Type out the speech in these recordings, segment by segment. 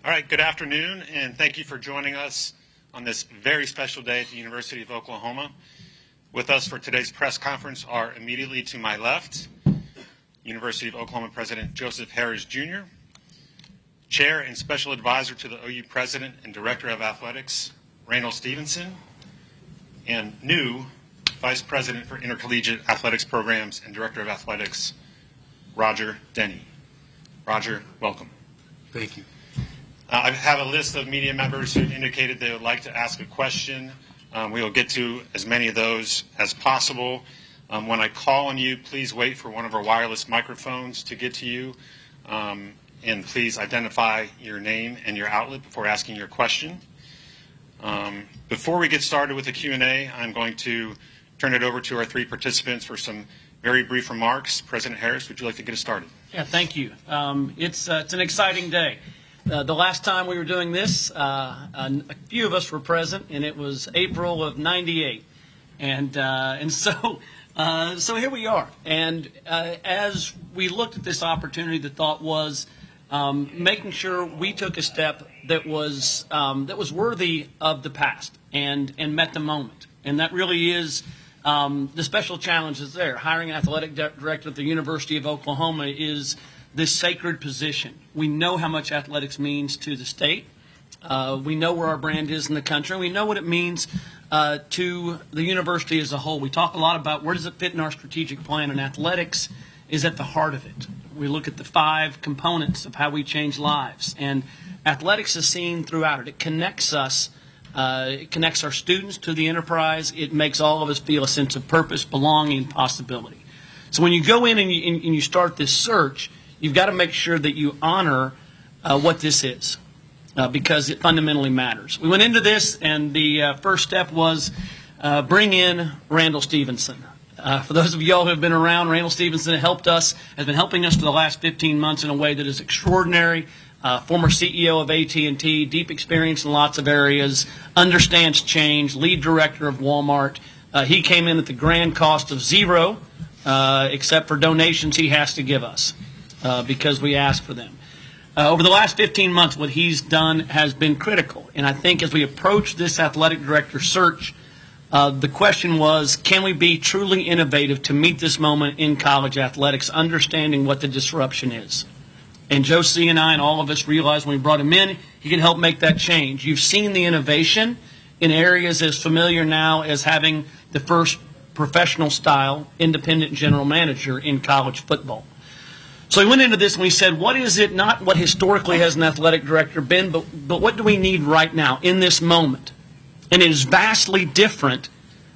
All right, good afternoon, and thank you for joining us on this very special day at the University of Oklahoma. With us for today's press conference are immediately to my left, University of Oklahoma President Joseph Harris Jr., Chair and Special Advisor to the OU President and Director of Athletics, Randall Stevenson, and new Vice President for Intercollegiate Athletics Programs and Director of Athletics, Roger Denny. Roger, welcome. Thank you. I have a list of media members who indicated they would like to ask a question. We will get to as many of those as possible. When I call on you, please wait for one of our wireless microphones to get to you. And please identify your name and your outlet before asking your question. Before we get started with the Q&A, I'm going to turn it over to our three participants for some very brief remarks. President Harris, would you like to get us started? Yeah, thank you. It's an exciting day. The last time we were doing this, a few of us were present, and it was April of '98, and so here we are. And as we looked at this opportunity, the thought was making sure we took a step that was worthy of the past and met the moment, and that really is the special challenges there. Hiring an athletic director at the University of Oklahoma is this sacred position. We know how much athletics means to the state. We know where our brand is in the country. We know what it means to the university as a whole. We talk a lot about where does it fit in our strategic plan, and athletics is at the heart of it. We look at the 5 components of how we change lives, and athletics is seen throughout it. It connects us. It connects our students to the enterprise. It makes all of us feel a sense of purpose, belonging, possibility. So when you go in and you start this search, you've got to make sure that you honor what this is because it fundamentally matters. We went into this, and the first step was bring in Randall Stevenson. For those of y'all who have been around, Randall Stevenson has been helping us for the last 15 months in a way that is extraordinary. Former CEO of AT&T, deep experience in lots of areas, understands change, lead director of Walmart. He came in at the grand cost of zero, except for donations he has to give us. Because we ask for them. Over the last 15 months, what he's done has been critical. And I think as we approach this athletic director search, the question was, can we be truly innovative to meet this moment in college athletics, understanding what the disruption is? And Joe C. and I and all of us realized when we brought him in, he can help make that change. You've seen the innovation in areas as familiar now as having the first professional-style independent general manager in college football. So we went into this and we said, what is it, not what historically has an athletic director been, but what do we need right now in this moment? And it is vastly different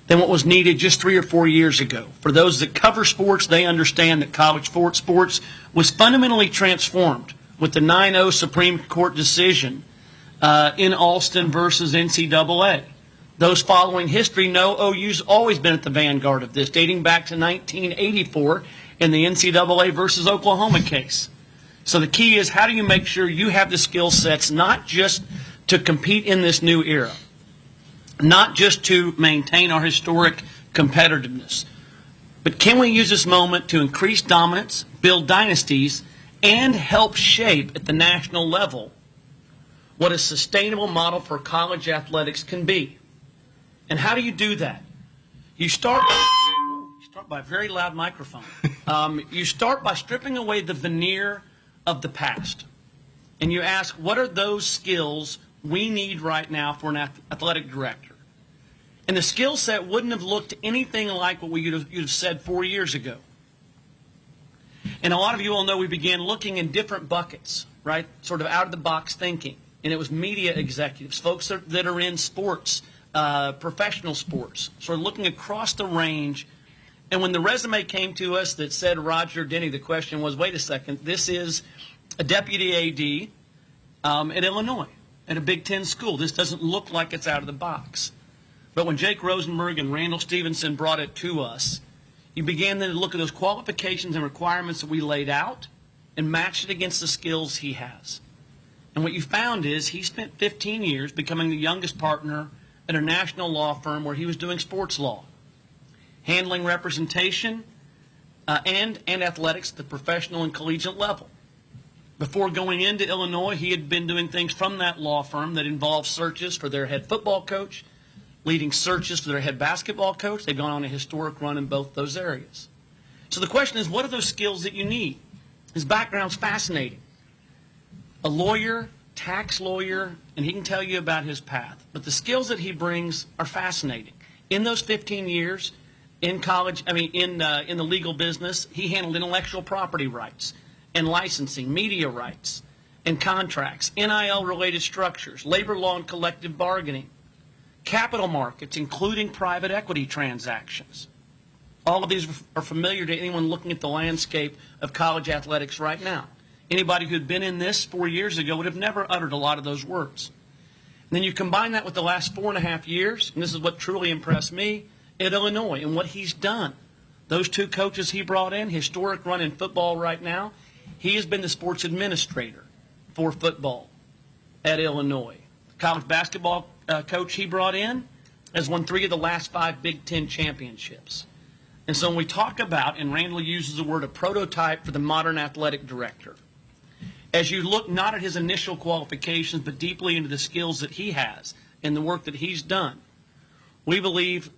than what was needed just 3 or 4 years ago. For those that cover sports, they understand that college sports was fundamentally transformed with the 9-0 Supreme Court decision in Alston versus NCAA. Those following history know OU's always been at the vanguard of this, dating back to 1984 in the NCAA versus Oklahoma case. So the key is, how do you make sure you have the skill sets not just to compete in this new era, not just to maintain our historic competitiveness, but can we use this moment to increase dominance, build dynasties, and help shape at the national level what a sustainable model for college athletics can be? And how do you do that? You start by a very loud microphone. You start by stripping away the veneer of the past. And you ask, what are those skills we need right now for an athletic director? And the skill set wouldn't have looked anything like what you'd have said 4 years ago. And a lot of you all know we began looking in different buckets, right? Sort of out-of-the-box thinking. And it was media executives, folks that are in sports, professional sports, sort of looking across the range. And when the resume came to us that said Roger Denny, the question was, wait a second, this is a deputy AD at Illinois, at a Big Ten school. This doesn't look like it's out of the box. But when Jake Rosenberg and Randall Stevenson brought it to us, you began then to look at those qualifications and requirements that we laid out and matched it against the skills he has. And what you found is he spent 15 years becoming the youngest partner at a national law firm where he was doing sports law, handling representation and athletics at the professional and collegiate level. Before going into Illinois, he had been doing things from that law firm that involved searches for their head football coach, leading searches for their head basketball coach. They've gone on a historic run in both those areas. So the question is, what are those skills that you need? His background's fascinating. A lawyer, tax lawyer, and he can tell you about his path. But the skills that he brings are fascinating. In those 15 years in college, in the legal business, he handled intellectual property rights and licensing, media rights and contracts, NIL-related structures, labor law and collective bargaining, capital markets, including private equity transactions. All of these are familiar to anyone looking at the landscape of college athletics right now. Anybody who had been in this 4 years ago would have never uttered a lot of those words. And then you combine that with the last 4.5 years, and this is what truly impressed me, at Illinois and what he's done. Those two coaches he brought in, historic run in football right now. He has been the sports administrator for football at Illinois. The college basketball coach he brought in has won 3 of the last 5 Big Ten championships. And so when we talk about, and Randall uses the word, a prototype for the modern athletic director, as you look not at his initial qualifications, but deeply into the skills that he has and the work that he's done, we believe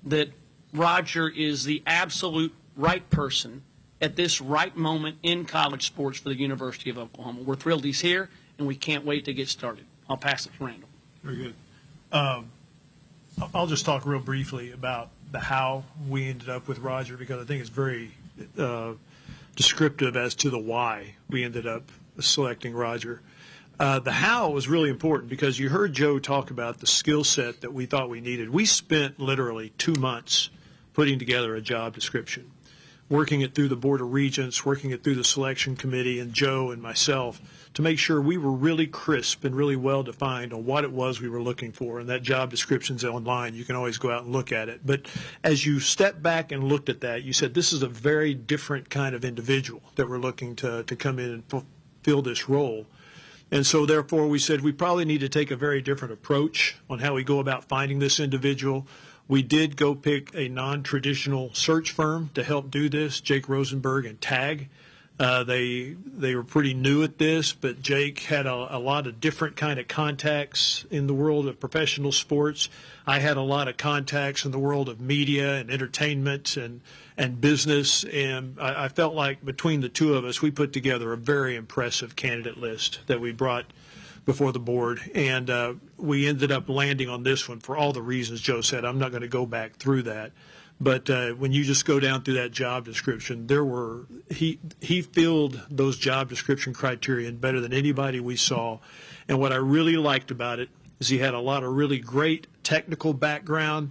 that Roger is the absolute right person at this right moment in college sports for the University of Oklahoma. We're thrilled he's here, and we can't wait to get started. I'll pass it to Randall. Very good. I'll just talk real briefly about the how we ended up with Roger, because I think it's very descriptive as to the why we ended up selecting Roger. The how was really important because you heard Joe talk about the skill set that we thought we needed. We spent literally 2 months putting together a job description, working it through the Board of Regents, working it through the selection committee, and Joe and myself to make sure we were really crisp and really well defined on what it was we were looking for. And that job description's online. You can always go out and look at it. But as you stepped back and looked at that, you said this is a very different kind of individual that we're looking to come in and fulfill this role. And so therefore we said we probably need to take a very different approach on how we go about finding this individual. We did go pick a non-traditional search firm to help do this, Jake Rosenberg and TAG. They were pretty new at this, but Jake had a lot of different kind of contacts in the world of professional sports. I had a lot of contacts in the world of media and entertainment and business, and I felt like between the two of us, we put together a very impressive candidate list that we brought before the board, and we ended up landing on this one for all the reasons Joe said. I'm not going to go back through that. But when you just go down through that job description, he filled those job description criteria better than anybody we saw. And what I really liked about it is he had a lot of really great technical background,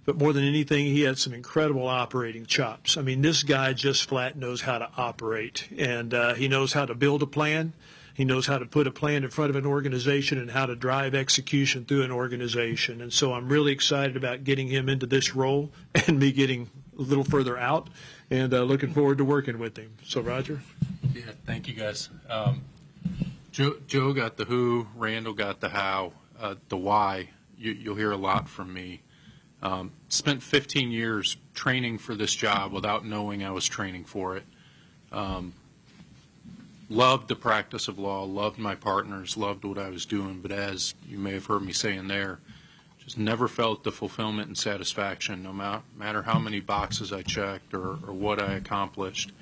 but more than anything, he had some incredible operating chops. I mean, this guy just flat knows how to operate, and he knows how to build a plan. He knows how to put a plan in front of an organization and how to drive execution through an organization. And so I'm really excited about getting him into this role and me getting a little further out, and looking forward to working with him. So, Roger? Yeah, thank you, guys. Joe got the who, Randall got the how, the why. You'll hear a lot from me. Spent 15 years training for this job without knowing I was training for it. Loved the practice of law, loved my partners, loved what I was doing, but as you may have heard me saying there, just never felt the fulfillment and satisfaction, no matter how many boxes I checked or what I accomplished.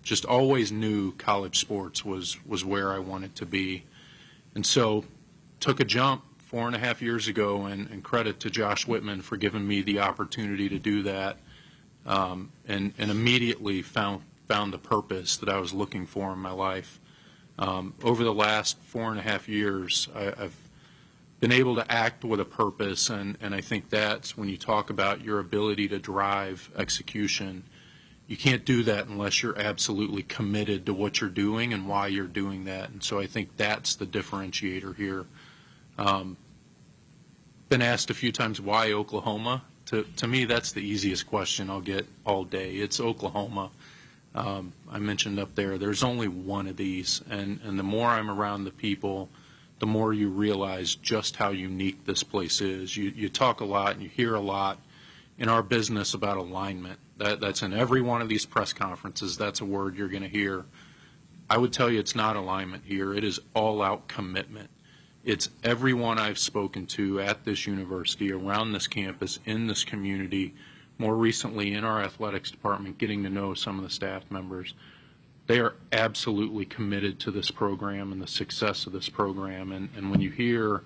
Just always knew college sports was where I wanted to be. And so took a jump 4.5 years ago, and credit to Josh Whitman for giving me the opportunity to do that, and immediately found the purpose that I was looking for in my life. Over the last 4.5 years, I've been able to act with a purpose, and I think that's when you talk about your ability to drive execution, you can't do that unless you're absolutely committed to what you're doing and why you're doing that. And so I think that's the differentiator here. Been asked a few times, why Oklahoma? To me, that's the easiest question I'll get all day. It's Oklahoma. I mentioned up there, there's only one of these, and the more I'm around the people, the more you realize just how unique this place is. You talk a lot and you hear a lot in our business about alignment. That's in every one of these press conferences. That's a word you're going to hear. I would tell you it's not alignment here. It is all-out commitment. It's everyone I've spoken to at this university, around this campus, in this community, more recently in our athletics department, getting to know some of the staff members. They are absolutely committed to this program and the success of this program. And when you hear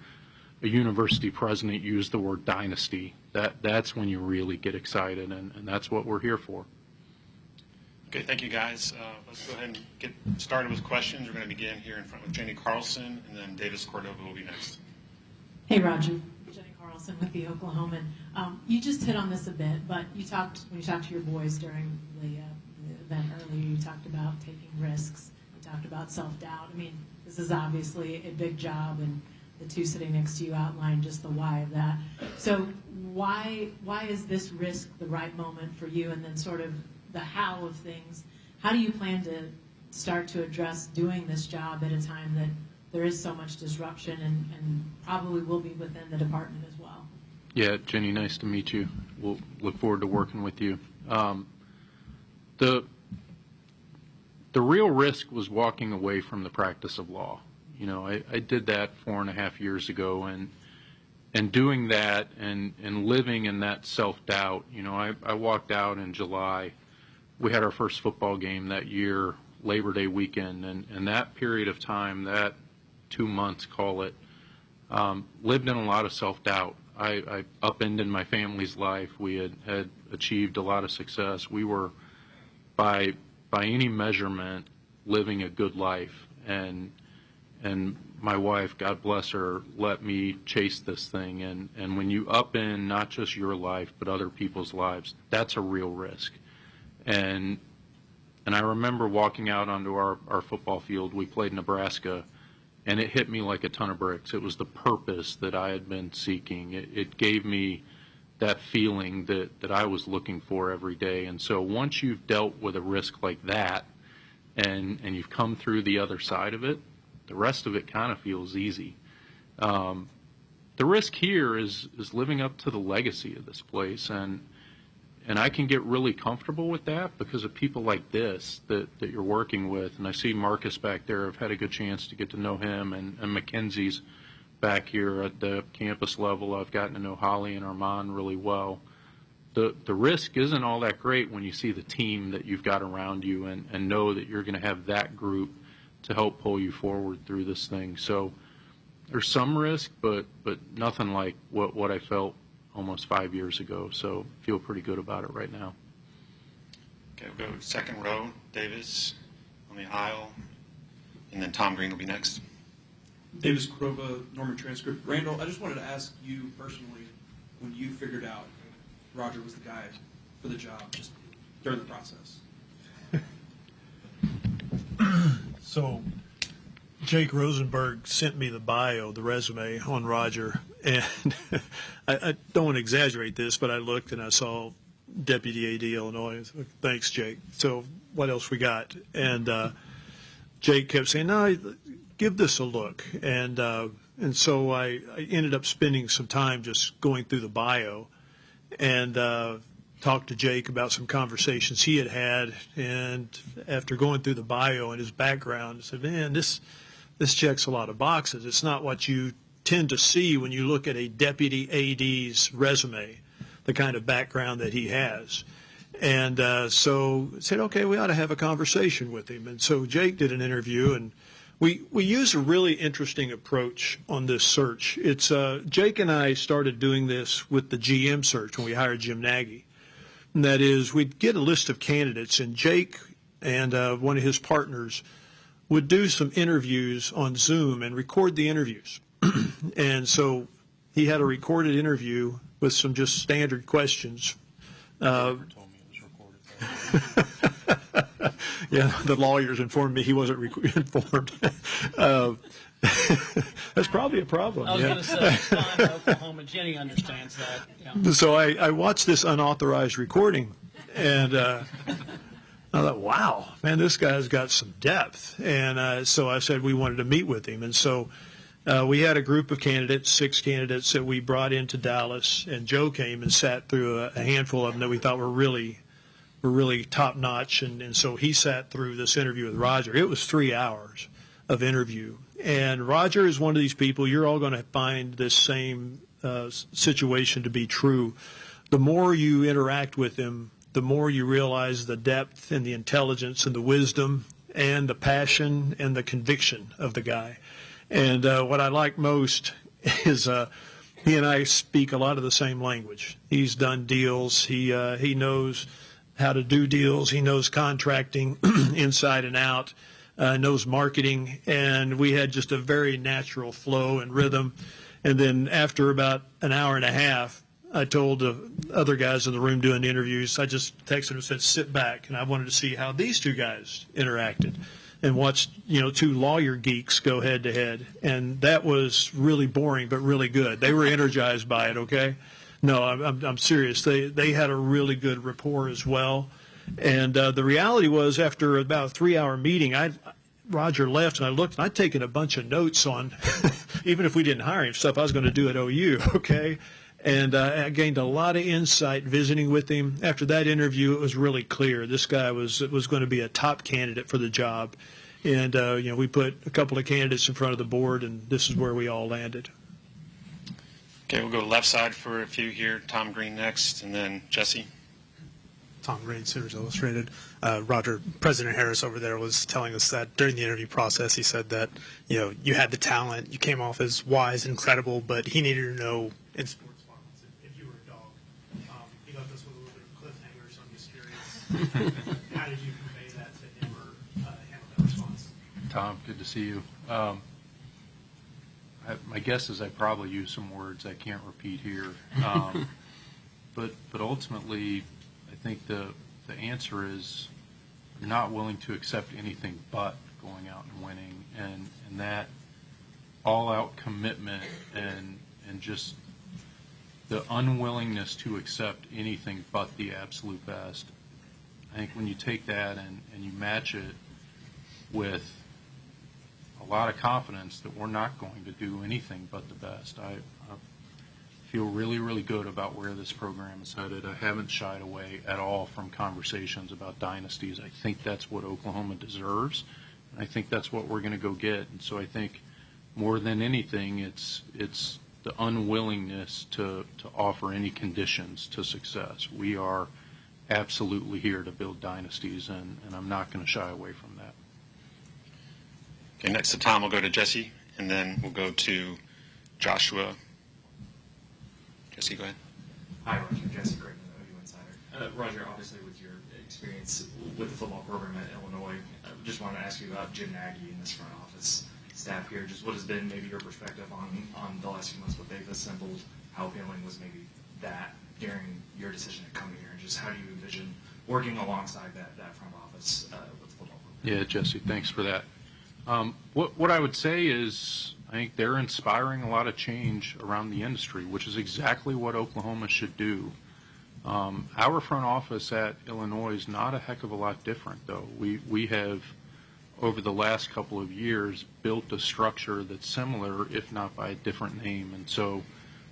a university president use the word dynasty, that's when you really get excited, and that's what we're here for. Okay, thank you, guys. Let's go ahead and get started with questions. We're going to begin here in front with Jenny Carlson, and then Davis Cordova will be next. Hey, Roger. Jenny Carlson with the Oklahoman. You just hit on this a bit, but when you talked to your boys during the event earlier, you talked about taking risks. You talked about self-doubt. I mean, this is obviously a big job, and the two sitting next to you outlined just the why of that. So why is this risk the right moment for you, and then sort of the how of things? How do you plan to start to address doing this job at a time that there is so much disruption and probably will be within the department as well? Yeah, Jenny, nice to meet you. We'll look forward to working with you. The real risk was walking away from the practice of law. You know, I did that 4.5 years ago, and doing that and living in that self-doubt. You know, I walked out in July. We had our first football game that year, Labor Day weekend, and that period of time, that 2 months, call it, lived in a lot of self-doubt. I upended my family's life. We had achieved a lot of success. We were, by any measurement, living a good life. And my wife, God bless her, let me chase this thing. And when you upend not just your life, but other people's lives, that's a real risk. And I remember walking out onto our football field. We played Nebraska, and it hit me like a ton of bricks. It was the purpose that I had been seeking. It gave me that feeling that I was looking for every day. And so once you've dealt with a risk like that, and you've come through the other side of it, the rest of it kind of feels easy. The risk here is living up to the legacy of this place, and I can get really comfortable with that because of people like this that you're working with. And I see Marcus back there. I've had a good chance to get to know him, and Mackenzie's back here at the campus level. I've gotten to know Holly and Armand really well. The risk isn't all that great when you see the team that you've got around you and know that you're going to have that group to help pull you forward through this thing. So there's some risk, but nothing like what I felt almost 5 years ago. So feel pretty good about it right now. Okay, we'll go second row, Davis on the aisle, and then Tom Green will be next. Davis Cordova, Norman Transcript. Randall, I just wanted to ask you personally, when you figured out Roger was the guy for the job, just during the process. So Jake Rosenberg sent me the bio, the resume on Roger, and I don't want to exaggerate this, but I looked and I saw Deputy AD Illinois. Thanks, Jake. So what else we got? And Jake kept saying, no, give this a look. And so I ended up spending some time just going through the bio and talked to Jake about some conversations he had. And after going through the bio and his background, I said, man, this checks a lot of boxes. It's not what you tend to see when you look at a deputy AD's resume, the kind of background that he has. And so I said, okay, we ought to have a conversation with him. And so Jake did an interview, and we use a really interesting approach on this search. It's Jake and I started doing this with the GM search when we hired Jim Nagy. And that is, we'd get a list of candidates, and Jake and one of his partners would do some interviews on Zoom and record the interviews. And so he had a recorded interview with some just standard questions. Never told me it was recorded. Yeah, the lawyers informed me he wasn't informed. That's probably a problem. I was Yeah. going to say, it's fine, Oklahoma. Jenny understands that. Yeah. So I watched this unauthorized recording, and I thought, wow, man, this guy's got some depth. And so I said we wanted to meet with him. And so we had a group of candidates, 6 candidates that we brought into Dallas, and Joe came and sat through a handful of them that we thought were really, were really top notch. And so he sat through this interview with Roger. It was 3 hours of interview. And Roger is one of these people, you're all going to find this same situation to be true. The more you interact with him, the more you realize the depth and the intelligence and the wisdom and the passion and the conviction of the guy. And what I like most is he and I speak a lot of the same language. He's done deals. He knows how to do deals. He knows contracting inside and out, knows marketing. And we had just a very natural flow and rhythm. And then after about an hour and a half, I told the other guys in the room doing the interviews, I just texted them and said, sit back. And I wanted to see how these two guys interacted and watched, two lawyer geeks go head to head. And that was really boring, but really good. They were energized by it, okay? No, I'm serious. They had a really good rapport as well. And the reality was after about a 3-hour meeting, Roger left and I looked and I'd taken a bunch of notes on, even if we didn't hire him, stuff I was going to do at OU, okay? And I gained a lot of insight visiting with him. After that interview, it was really clear this guy was going to be a top candidate for the job. And, we put a couple of candidates in front of the board, and this is where we all landed. Okay, we'll go left side for a few here. Tom Green next, and then Jesse. Tom Green, Sooners Illustrated. Roger, President Harris over there was telling us that during the interview process, he said that, you had the talent, you came off as wise and credible, but he needed to know in sports parlance if you were a dog. He left us with a little bit of a cliffhanger, so I'm just curious, how did you convey that to him or handle that response? Tom, good to see you. My guess is I probably used some words I can't repeat here. But ultimately, I think the answer is you're not willing to accept anything but going out and winning, and that all-out commitment and just the unwillingness to accept anything but the absolute best. I think when you take that and you match it with a lot of confidence that we're not going to do anything but the best, I feel really, really good about where this program is headed. I haven't shied away at all from conversations about dynasties. I think that's what Oklahoma deserves, and I think that's what we're going to go get. And so I think more than anything, it's the unwillingness to offer any conditions to success. We are absolutely here to build dynasties, and I'm not going to shy away from that. Okay, next to Tom, we'll go to Jesse, and then we'll go to Joshua. Jesse, go ahead. Hi, Roger. Jesse Creighton, OU Insider. Roger, obviously with your experience with the football program at Illinois, I just wanted to ask you about Jim Nagy and this front office staff here. Just what has been maybe your perspective on the last few months, what they've assembled, how appealing was maybe that during your decision to come here, and just how do you envision working alongside that front office with the football program? Yeah, Jesse, thanks for that. What I would say is I think they're inspiring a lot of change around the industry, which is exactly what Oklahoma should do. Our front office at Illinois is not a heck of a lot different, though. We have, over the last couple of years, built a structure that's similar, if not by a different name. And so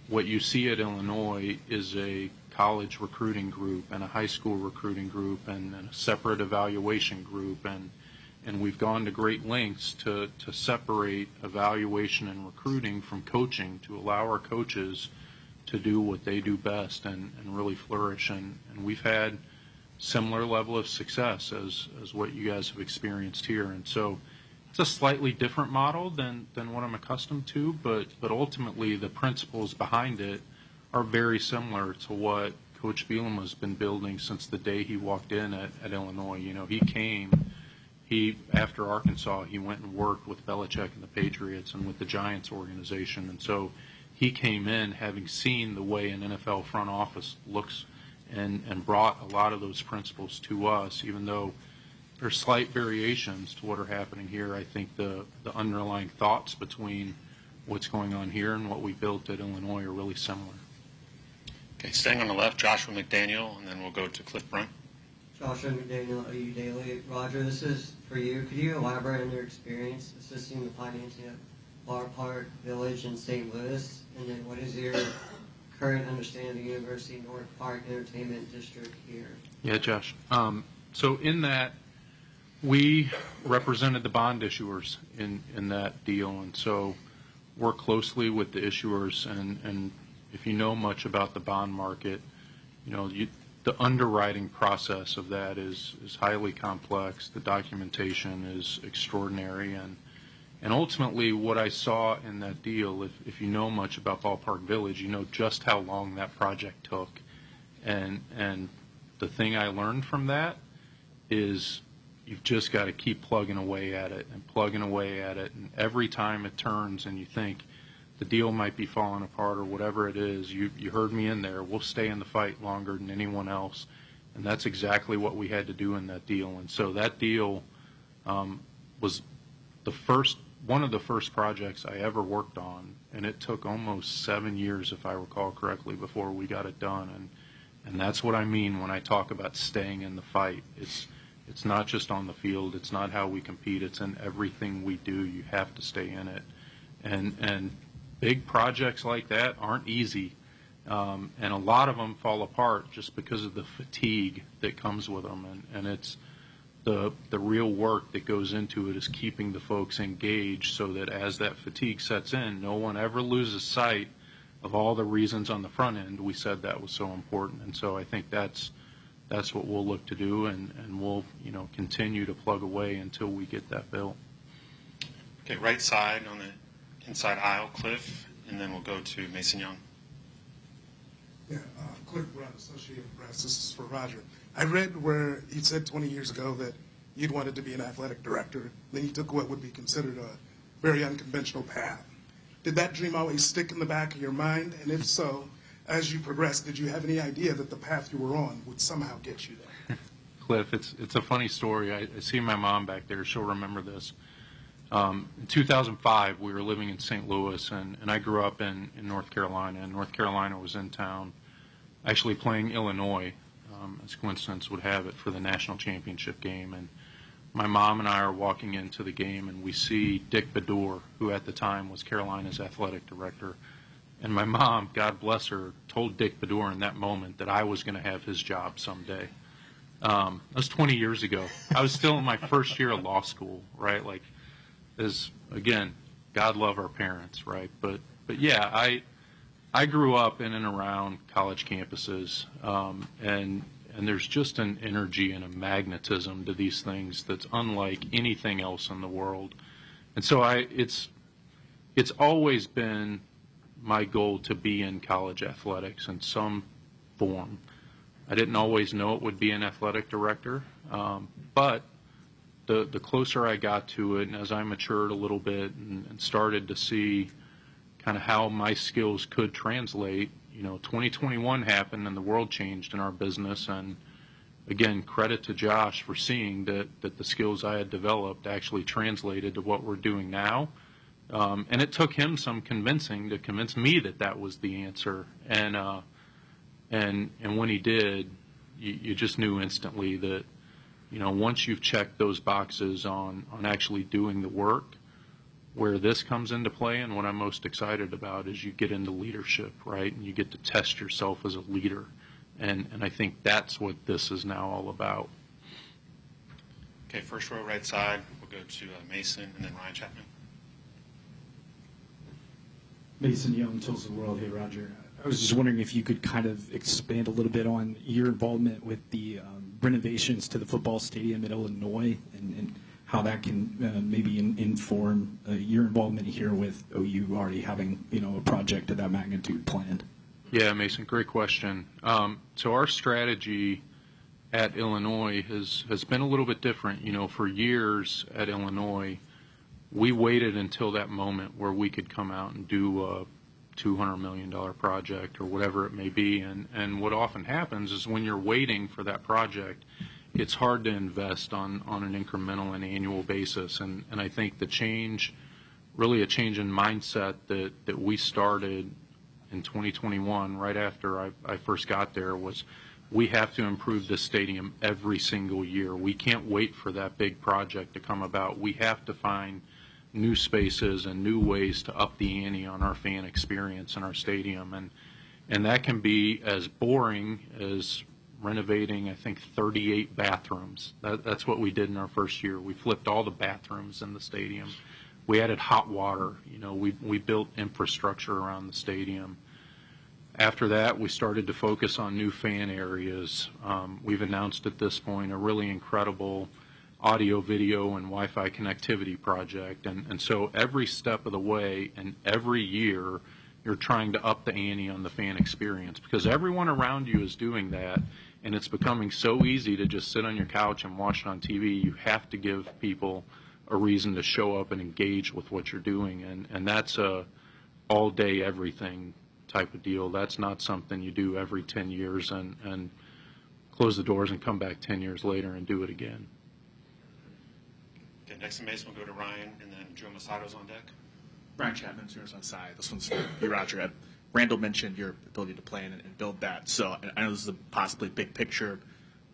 what you see at Illinois is a college recruiting group and a high school recruiting group and a separate evaluation group, and we've gone to great lengths to separate evaluation and recruiting from coaching to allow our coaches to do what they do best and really flourish. And we've had similar level of success as what you guys have experienced here. And so it's a slightly different model than what I'm accustomed to, but ultimately the principles behind it are very similar to what Coach Bielema has been building since the day he walked in at Illinois. After Arkansas, he went and worked with Belichick and the Patriots and with the Giants organization. And so he came in having seen the way an NFL front office looks and brought a lot of those principles to us, even though there's slight variations to what are happening here. I think the underlying thoughts between what's going on here and what we built at Illinois are really similar. Okay, staying on the left, Joshua McDaniel, and then we'll go to Cliff Brunt. Joshua McDaniel, OU Daily. Roger, this is for you. Could you elaborate on your experience assisting the financing of Bar Park Village in St. Louis? And then what is your current understanding of the University North Park Entertainment District here? Yeah, Josh. So in that, we represented the bond issuers in that deal, and so work closely with the issuers. And if you know much about the bond market, the underwriting process of that is highly complex. The documentation is extraordinary, and ultimately what I saw in that deal, if you know much about Ballpark Village, you know just how long that project took. And the thing I learned from that is you've just got to keep plugging away at it and plugging away at it. And every time it turns and you think the deal might be falling apart or whatever it is, you heard me in there, we'll stay in the fight longer than anyone else. And that's exactly what we had to do in that deal. And so that deal was one of the first projects I ever worked on, and it took almost 7 years, if I recall correctly, before we got it done. And that's what I mean when I talk about staying in the fight. It's not just on the field. It's not how we compete. It's in everything we do. You have to stay in it. And big projects like that aren't easy. And a lot of them fall apart just because of the fatigue that comes with them. And it's the real work that goes into it is keeping the folks engaged so that as that fatigue sets in, no one ever loses sight of all the reasons on the front end we said that was so important. And so I think that's what we'll look to do, and we'll continue to plug away until we get that built. Okay, right side on the inside aisle, Cliff, and then we'll go to Mason Young. Yeah, Cliff Brown, Associated Press. This is for Roger. I read where you said 20 years ago that you'd wanted to be an athletic director. Then you took what would be considered a very unconventional path. Did that dream always stick in the back of your mind? And if so, as you progressed, did you have any idea that the path you were on would somehow get you there? Cliff, it's a funny story. I see my mom back there. She'll remember this. In 2005, we were living in St. Louis, and I grew up in North Carolina, and North Carolina was in town actually playing Illinois, as coincidence would have it, for the national championship game. And my mom and I are walking into the game, and we see Dick Bedour, who at the time was Carolina's athletic director. And my mom, God bless her, told Dick Bedour in that moment that I was going to have his job someday. That was 20 years ago. I was still in my first year of law school, right? Like, again, God love our parents, right? But yeah, I grew up in and around college campuses, and there's just an energy and a magnetism to these things that's unlike anything else in the world. And so it's always been my goal to be in college athletics in some form. I didn't always know it would be an athletic director, but the closer I got to it, and as I matured a little bit and started to see kind of how my skills could translate, 2021 happened and the world changed in our business. And again, credit to Josh for seeing that the skills I had developed actually translated to what we're doing now. And it took him some convincing to convince me that was the answer. And when he did, you just knew instantly that, once you've checked those boxes on actually doing the work, where this comes into play and what I'm most excited about is you get into leadership, right? And you get to test yourself as a leader. And I think that's what this is now all about. Okay, first row, right side. We'll go to Mason and then Ryan Chapman. Mason Young, Tulsa World. Hey, Roger. I was just wondering if you could kind of expand a little bit on your involvement with the renovations to the football stadium at Illinois and how that can maybe inform your involvement here with OU already having, a project of that magnitude planned. Yeah, Mason, great question. So our strategy at Illinois has been a little bit different. For years at Illinois, we waited until that moment where we could come out and do a $200 million project or whatever it may be. And what often happens is when you're waiting for that project, it's hard to invest on an incremental and annual basis. And I think a change in mindset that we started in 2021, right after I first got there, was we have to improve this stadium every single year. We can't wait for that big project to come about. We have to find new spaces and new ways to up the ante on our fan experience in our stadium. And that can be as boring as renovating, I think, 38 bathrooms. That's what we did in our first year. We flipped all the bathrooms in the stadium. We added hot water. We built infrastructure around the stadium. After that, we started to focus on new fan areas. We've announced at this point a really incredible audio, video, and Wi-Fi connectivity project. And so every step of the way and every year, you're trying to up the ante on the fan experience because everyone around you is doing that, and it's becoming so easy to just sit on your couch and watch it on TV. You have to give people a reason to show up and engage with what you're doing, and that's a all-day everything type of deal. That's not something you do every 10 years and close the doors and come back 10 years later and do it again. Okay, next in base, we'll go to Ryan, and then Joe Masato's on deck. Brian Chapman, yours on side. This one's for you, Roger. Randall mentioned your ability to plan and build that. So I know this is a possibly big picture.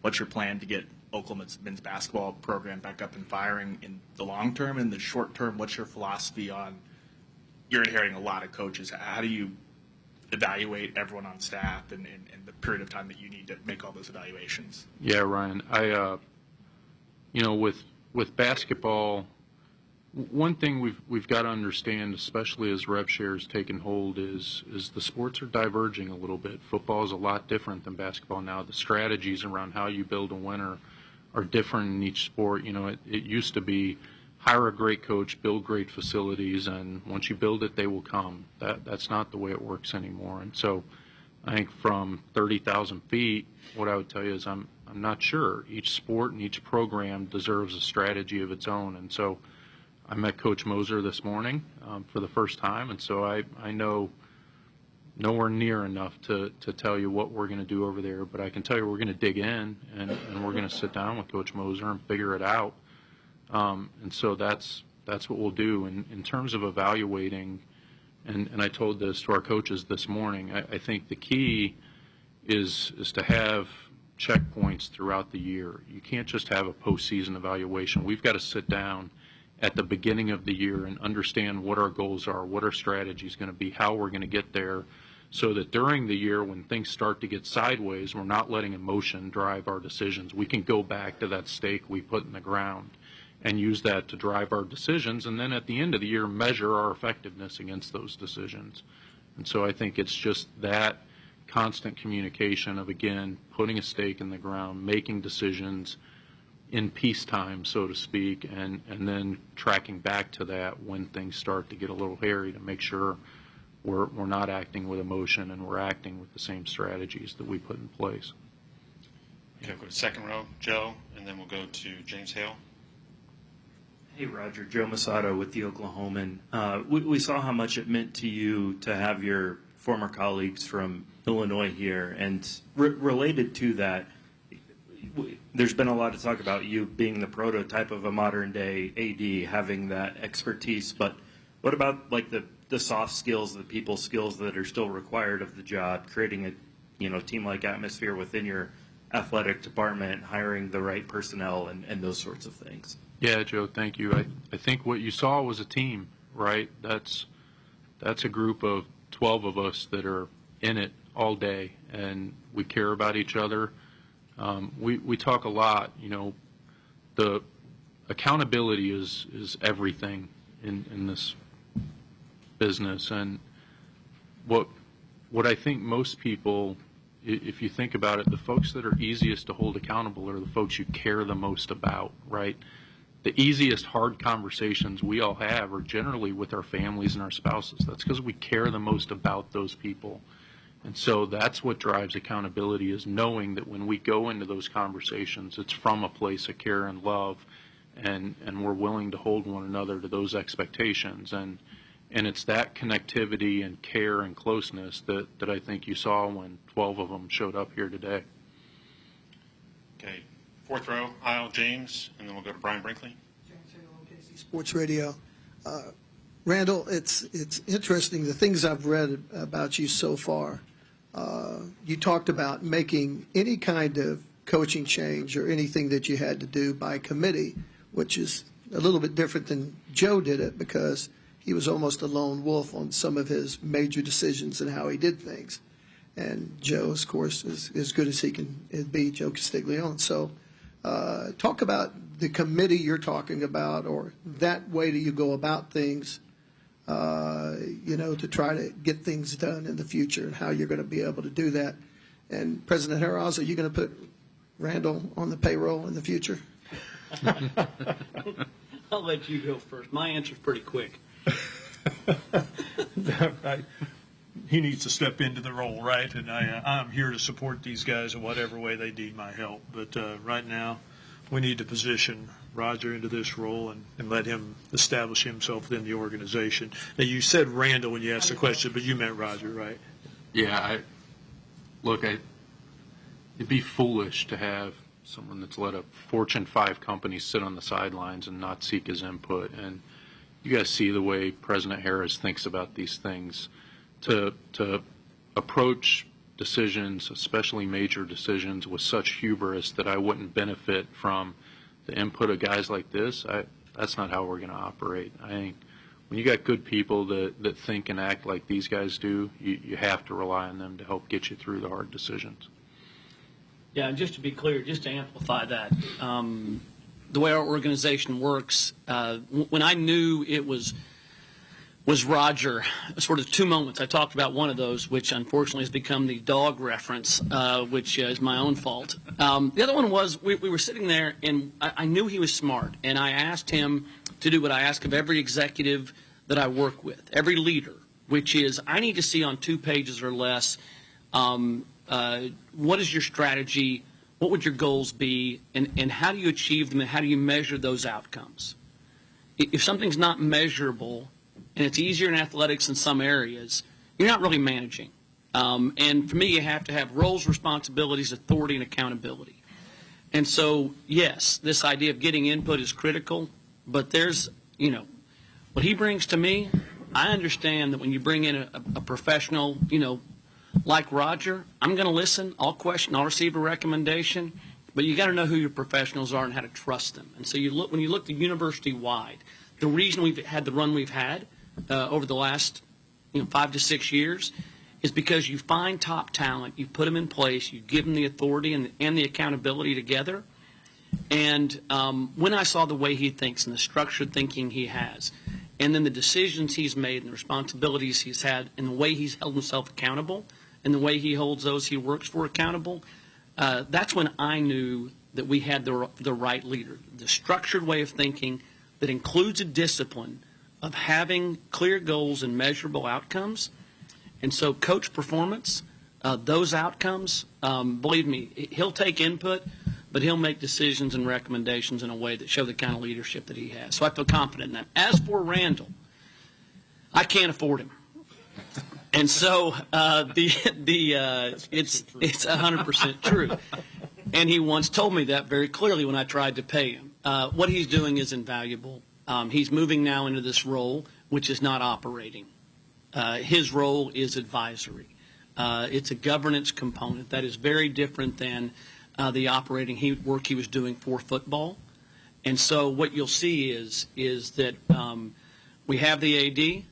What's your plan to get Oklahoma's men's basketball program back up and firing in the long term? In the short term, what's your philosophy on you're inheriting a lot of coaches? How do you evaluate everyone on staff and the period of time that you need to make all those evaluations? Yeah, Ryan. With basketball, one thing we've got to understand, especially as rev share is taking hold, is the sports are diverging a little bit. Football is a lot different than basketball now. The strategies around how you build a winner are different in each sport. It used to be hire a great coach, build great facilities, and once you build it, they will come. That's not the way it works anymore. And so I think from 30,000 feet, what I would tell you is I'm not sure. Each sport and each program deserves a strategy of its own. And so I met Coach Moser this morning for the first time, and so I know nowhere near enough to tell you what we're going to do over there, but I can tell you we're going to dig in, and we're going to sit down with Coach Moser and figure it out. And so that's what we'll do. In terms of evaluating, and I told this to our coaches this morning, I think the key is to have checkpoints throughout the year. You can't just have a postseason evaluation. We've got to sit down at the beginning of the year and understand what our goals are, what our strategy is going to be, how we're going to get there, so that during the year when things start to get sideways, we're not letting emotion drive our decisions. We can go back to that stake we put in the ground and use that to drive our decisions, and then at the end of the year measure our effectiveness against those decisions. And so I think it's just that constant communication of, again, putting a stake in the ground, making decisions in peacetime, so to speak, and then tracking back to that when things start to get a little hairy to make sure we're not acting with emotion and we're acting with the same strategies that we put in place. Okay, we'll go to second row, Joe, and then we'll go to James Hale. Hey, Roger. Joe Masato with the Oklahoman. We saw how much it meant to you to have your former colleagues from Illinois here, and related to that, there's been a lot of talk about you being the prototype of a modern-day AD, having that expertise, but what about like the soft skills, the people skills that are still required of the job, creating a team-like atmosphere within your athletic department, hiring the right personnel, and those sorts of things? Yeah, Joe, thank you. I think what you saw was a team, right? That's a group of 12 of us that are in it all day, and we care about each other. We talk a lot, the accountability is everything in this business. And what I think most people, if you think about it, the folks that are easiest to hold accountable are the folks you care the most about, right? The easiest hard conversations we all have are generally with our families and our spouses. That's because we care the most about those people. And so that's what drives accountability, is knowing that when we go into those conversations, it's from a place of care and love, and we're willing to hold one another to those expectations. And it's that connectivity and care and closeness that I think you saw when 12 of them showed up here today. Okay, fourth row, aisle, James, and then we'll go to Brian Brinkley. James Hale, KC Sports Radio. Randall, it's interesting, the things I've read about you so far. You talked about making any kind of coaching change or anything that you had to do by committee, which is a little bit different than Joe did it, because he was almost a lone wolf on some of his major decisions and how he did things. and Joe, of course, is as good as he can be, Joe Castiglione. So talk about the committee you're talking about, or that way that you go about things, to try to get things done in the future, and how you're going to be able to do that. And President Harroz, are you going to put Randall on the payroll in the future? I'll let you go first. My answer's pretty quick. He needs to step into the role, right? And I'm here to support these guys in whatever way they need my help. But right now, we need to position Roger into this role and let him establish himself within the organization. Now, you said Randall when you asked the question, but you meant Roger, right? Yeah, it'd be foolish to have someone that's led a Fortune 5 company sit on the sidelines and not seek his input. And you guys see the way President Harris thinks about these things. To approach decisions, especially major decisions, with such hubris that I wouldn't benefit from the input of guys like this, that's not how we're going to operate. I think when you got good people that think and act like these guys do, you have to rely on them to help get you through the hard decisions. Yeah, and just to be clear, just to amplify that, the way our organization works, when I knew it was Roger, sort of two moments. I talked about one of those, which unfortunately has become the dog reference, which is my own fault. The other one was we were sitting there, and I knew he was smart, and I asked him to do what I ask of every executive that I work with, every leader, which is I need to see on 2 pages or less what is your strategy, what would your goals be, and how do you achieve them, and how do you measure those outcomes? If something's not measurable, and it's easier in athletics in some areas, you're not really managing. And for me, you have to have roles, responsibilities, authority, and accountability. And so, yes, this idea of getting input is critical, but there's, what he brings to me, I understand that when you bring in a professional, like Roger, I'm going to listen, I'll question, I'll receive a recommendation, but you got to know who your professionals are and how to trust them. And so when you look the university-wide, the reason we've had the run we've had over the last 5 to 6 years is because you find top talent, you put them in place, you give them the authority and the accountability together. And when I saw the way he thinks and the structured thinking he has, and then the decisions he's made and the responsibilities he's had and the way he's held himself accountable and the way he holds those he works for accountable, that's when I knew that we had the right leader. The structured way of thinking that includes a discipline of having clear goals and measurable outcomes. And so coach performance, those outcomes, believe me, he'll take input, but he'll make decisions and recommendations in a way that show the kind of leadership that he has. So I feel confident in that. As for Randall, I can't afford him. And so it's 100% true. And he once told me that very clearly when I tried to pay him. What he's doing is invaluable. He's moving now into this role, which is not operating. His role is advisory. It's a governance component that is very different than the operating work he was doing for football. And so what you'll see is that we have the AD.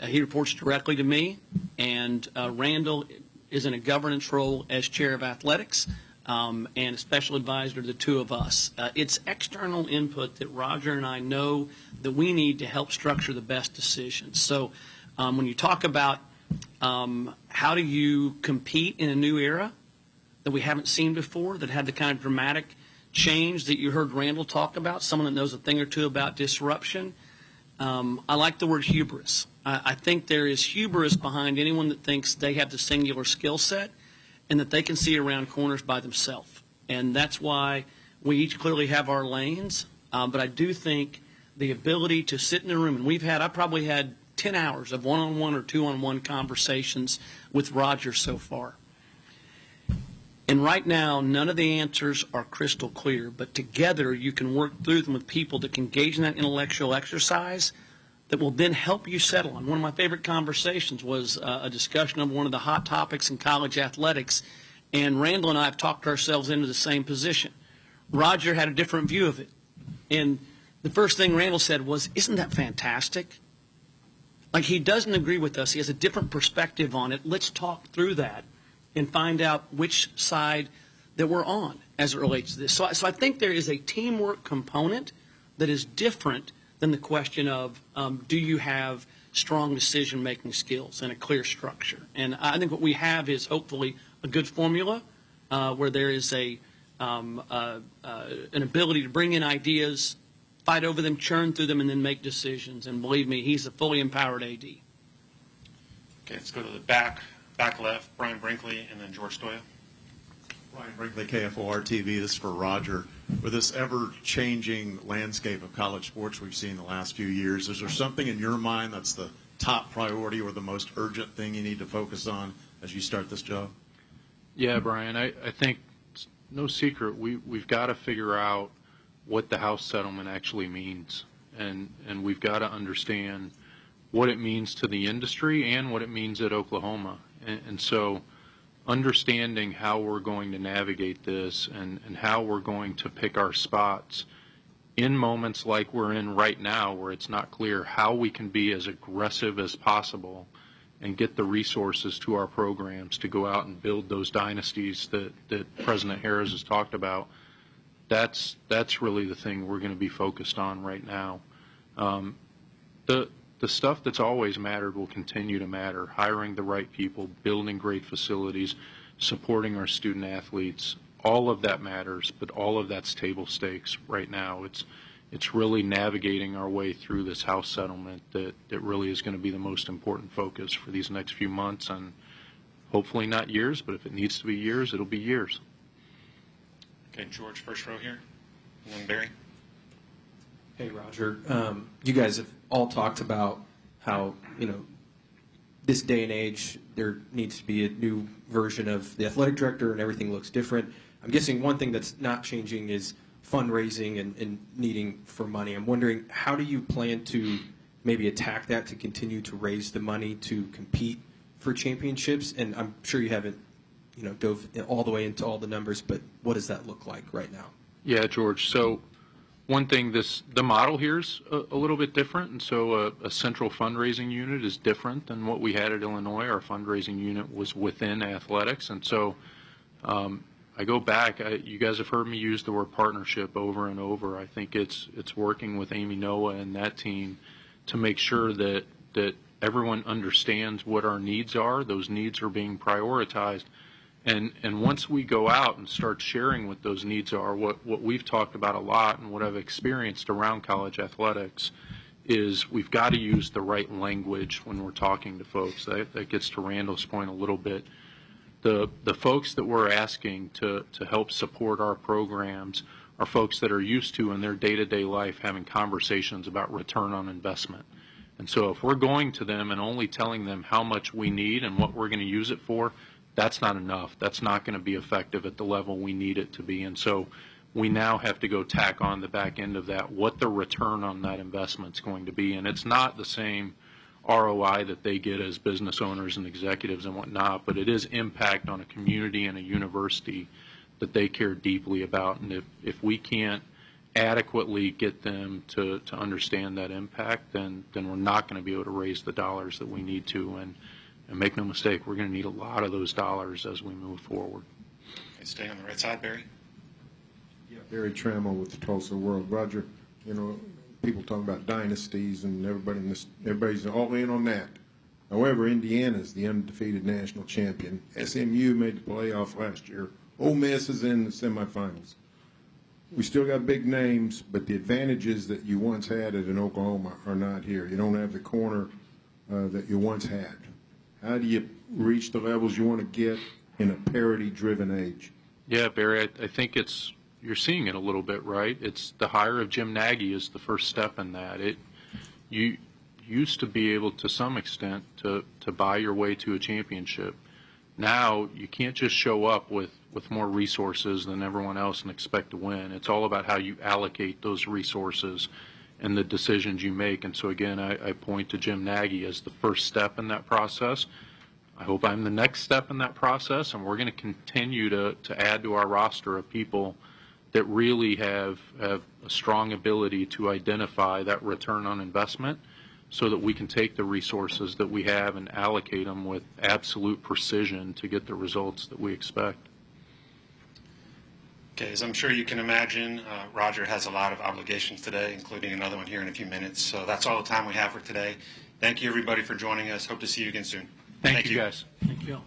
He reports directly to me, and Randall is in a governance role as chair of athletics. And a special advisor to the two of us. It's external input that Roger and I know that we need to help structure the best decisions. So when you talk about how do you compete in a new era that we haven't seen before, that had the kind of dramatic change that you heard Randall talk about, someone that knows a thing or two about disruption, I like the word hubris. I think there is hubris behind anyone that thinks they have the singular skill set and that they can see around corners by themselves. And that's why we each clearly have our lanes. But I do think the ability to sit in a room, and I probably had 10 hours of one-on-one or two-on-one conversations with Roger so far. And right now, none of the answers are crystal clear, but together you can work through them with people that can engage in that intellectual exercise that will then help you settle on. One of my favorite conversations was a discussion of one of the hot topics in college athletics, and Randall and I have talked ourselves into the same position. Roger had a different view of it. And the first thing Randall said was, "Isn't that fantastic?" like he doesn't agree with us. He has a different perspective on it. Let's talk through that and find out which side that we're on as it relates to this. So I think there is a teamwork component that is different than the question of do you have strong decision-making skills and a clear structure. And I think what we have is hopefully a good formula where there is an ability to bring in ideas, fight over them, churn through them, and then make decisions. And believe me, he's a fully empowered AD. Okay, let's go to the back left, Brian Brinkley, and then George Stoya. Brian Brinkley, KFOR TV. This is for Roger. With this ever-changing landscape of college sports we've seen the last few years, is there something in your mind that's the top priority or the most urgent thing you need to focus on as you start this job? Yeah, Brian, I think it's no secret we've got to figure out what the House settlement actually means, and we've got to understand what it means to the industry and what it means at Oklahoma. And so understanding how we're going to navigate this and how we're going to pick our spots in moments like we're in right now where it's not clear how we can be as aggressive as possible and get the resources to our programs to go out and build those dynasties that President Harris has talked about. That's really the thing we're going to be focused on right now. The stuff that's always mattered will continue to matter. Hiring the right people, building great facilities, supporting our student athletes, all of that matters, but all of that's table stakes right now. It's really navigating our way through this House settlement that really is going to be the most important focus for these next few months, and hopefully not years, but if it needs to be years, it'll be years. Okay, George, first row here, and then Barry. Hey, Roger. You guys have all talked about how, this day and age, there needs to be a new version of the athletic director and everything looks different. I'm guessing one thing that's not changing is fundraising and needing for money. I'm wondering, how do you plan to maybe attack that to continue to raise the money to compete for championships? And I'm sure you haven't, dove all the way into all the numbers, but what does that look like right now? Yeah, George. So one thing, the model here is a little bit different, and so a central fundraising unit is different than what we had at Illinois. Our fundraising unit was within athletics, and so I go back. You guys have heard me use the word partnership over and over. I think it's working with Amy Noah and that team to make sure that everyone understands what our needs are. Those needs are being prioritized. And once we go out and start sharing what those needs are, what we've talked about a lot and what I've experienced around college athletics is we've got to use the right language when we're talking to folks. That gets to Randall's point a little bit. The folks that we're asking to help support our programs are folks that are used to in their day-to-day life having conversations about return on investment. And so if we're going to them and only telling them how much we need and what we're going to use it for, that's not enough. That's not going to be effective at the level we need it to be. And so we now have to go tack on the back end of that, what the return on that investment is going to be. And it's not the same ROI that they get as business owners and executives and whatnot, but it is impact on a community and a university that they care deeply about. And if we can't adequately get them to understand that impact, then we're not going to be able to raise the dollars that we need to. And make no mistake, we're going to need a lot of those dollars as we move forward. Okay, stay on the right side, Barry. Yeah, Barry Trammell with the Tulsa World. Roger, people talk about dynasties and everybody's all in on that. However, Indiana's the undefeated national champion. SMU made the playoff last year. Ole Miss is in the semifinals. We still got big names, but the advantages that you once had at an Oklahoma are not here. You don't have the corner that you once had. How do you reach the levels you want to get in a parity-driven age? Yeah, Barry, I think you're seeing it a little bit, right? It's the hire of Jim Nagy is the first step in that. You used to be able, to some extent, to buy your way to a championship. Now you can't just show up with more resources than everyone else and expect to win. It's all about how you allocate those resources and the decisions you make. And so, again, I point to Jim Nagy as the first step in that process. I hope I'm the next step in that process, and we're going to continue to add to our roster of people that really have a strong ability to identify that return on investment so that we can take the resources that we have and allocate them with absolute precision to get the results that we expect. Okay, as I'm sure you can imagine, Roger has a lot of obligations today, including another one here in a few minutes. So that's all the time we have for today. Thank you, everybody, for joining us. Hope to see you again soon. Thank you, guys. Thank you.